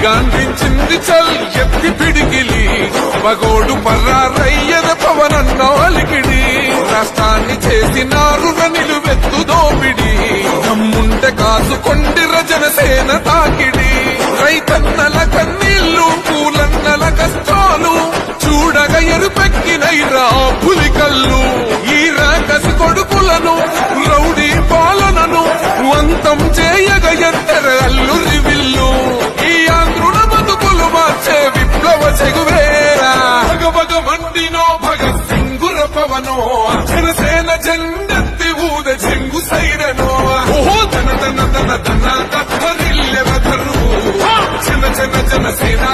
గాంధించింది చల్ ఎత్తి పిడికిలి మగోడు పర్రారయ్యద పవనన్నాలికిడి రాష్ట్రాన్ని చేసినారు నిలువెత్తు దోపిడి దమ్ముంటే కాసుకొండిర జనసేన తాకిడి రైతన్నల కన్నీళ్లు పూలన్నల కష్టాలు చూడగా ఎరుపెక్కినైరా పులికల్లు ఈ రాకసి కొడుకులను రౌడీ పాలనను అంతం చేయగ ఎత్తర అల్లురి విల్లు ఈ ఆంధ్రుల బతుకులు మార్చే విప్లవ చెగువేరా భగభగ మండినో భగత్ సింగుర పవనో జనసేన జెండెత్తి ఊద చెంగు సైరనో ఓహో జన జన జన జన కథరిల్లెవరు జన జన జనసేన